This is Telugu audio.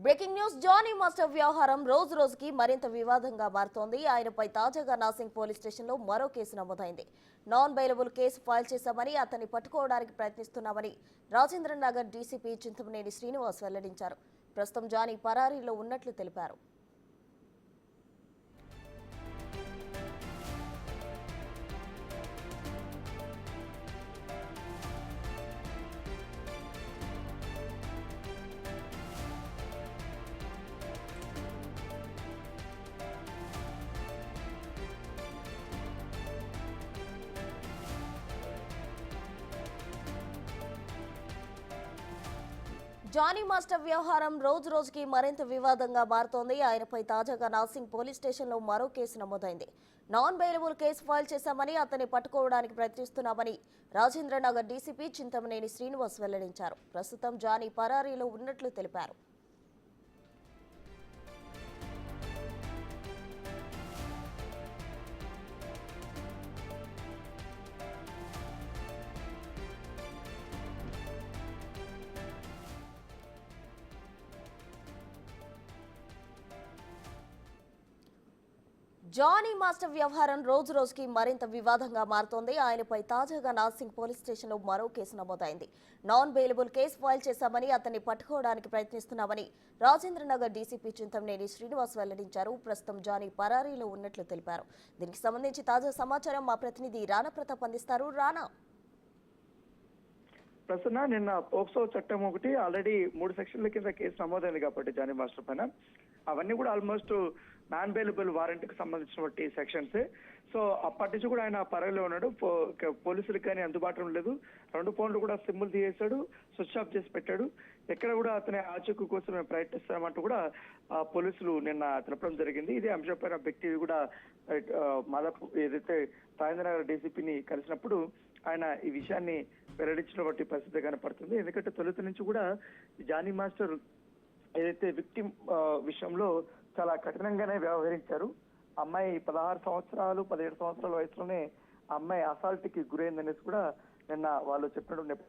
Breaking news. జానీ మాస్టర్ వ్యవహారం రోజు రోజుకి మరింత వివాదంగా మారుతోంది. ఆయనపై తాజాగా నాసింగ్ పోలీస్ స్టేషన్లో మరో కేసు నమోదైంది. నాన్ బెయిలబుల్ కేసు ఫైల్ చేశామని, అతన్ని పట్టుకోవడానికి ప్రయత్నిస్తున్నామని రాజేంద్రనగర్ డీసీపీ చింతమనేని శ్రీనివాస్ వెల్లడించారు. ప్రస్తుతం జానీ పరారీలో ఉన్నట్లు తెలిపారు. జానీ మాస్టర్ వ్యవహారం రోజు రోజుకి మరింత వివాదంగా మారుతోంది. ఆయనపై తాజాగా నాసింగ్ పోలీస్ స్టేషన్లో మరో కేసు నమోదైంది. నాన్ బెయిలబుల్ కేసు ఫైల్ చేశామని, అతన్ని పట్టుకోవడానికి ప్రయత్నిస్తున్నామని రాజేంద్రనగర్ డీసీపీ చింతమనేని శ్రీనివాస్ వెల్లడించారు. ప్రస్తుతం జానీ పరారీలో ఉన్నట్లు తెలిపారు. జానీ మాస్టర్ వ్యవహారం రోజు రోజుకి మరింత వివాదంగా మారుతోంది. ఆయనపై తాజాగా నాసింగ్ పోలీస్ స్టేషన్లో మరో కేసు నమోదైంది. నాన్ బెయిలబుల్ కేసు ఫైల్ చేశామని, అతన్ని పట్టుకోవడానికి ప్రయత్నిస్తున్నామని రాజేంద్రనగర్ డీసీపీ చింతమనేని శ్రీనివాస్ వెల్లడించారు. ప్రస్తుతం జానీ పరారీలో ఉన్నట్లు తెలిపారు. దీనికి సంబంధించి తాజా సమాచారం మా ప్రతినిధి రాణా ప్రతాప్ అందిస్తారు. రాణా, ప్రసన్న, నిన్న పోక్సో చట్టం ఒకటి ఆల్రెడీ 3 సెక్షన్ల కింద కేసు నమోదైంది కాబట్టి జానీ మాస్టర్ పైన అవన్నీ కూడా ఆల్మోస్ట్ నాన్ బెయిలబుల్ వారెంట్ కి సంబంధించినటువంటి సెక్షన్స్. సో అప్పటి నుంచి కూడా ఆయన పరారీలో ఉన్నాడు. పోలీసులకు కానీ అందుబాటులో లేదు. 2 ఫోన్లు కూడా సిమ్ములు తీసేశాడు, స్విచ్ ఆఫ్ చేసి పెట్టాడు. ఎక్కడ కూడా అతని ఆచూకీ కోసం మేము ప్రయత్నిస్తామంటూ కూడా పోలీసులు నిన్న తెలపడం జరిగింది. ఇదే అంశంపైన వ్యక్తి కూడా మాదాపు ఏదైతే రాజేంద్రనగర్ డీసీపీని కలిసినప్పుడు ఆయన ఈ విషయాన్ని వెల్లడించినటువంటి పరిస్థితి కనపడుతుంది. ఎందుకంటే తొలుత నుంచి కూడా జానీ మాస్టర్ ఏదైతే విక్టిమ్ విషయంలో చాలా కఠినంగానే వ్యవహరించారు. అమ్మాయి 16 సంవత్సరాలు 17 సంవత్సరాల వయసులోనే అమ్మాయి అసాల్ట్ కి గురైందనేసి కూడా నిన్న వాళ్ళు చెప్పినట్టు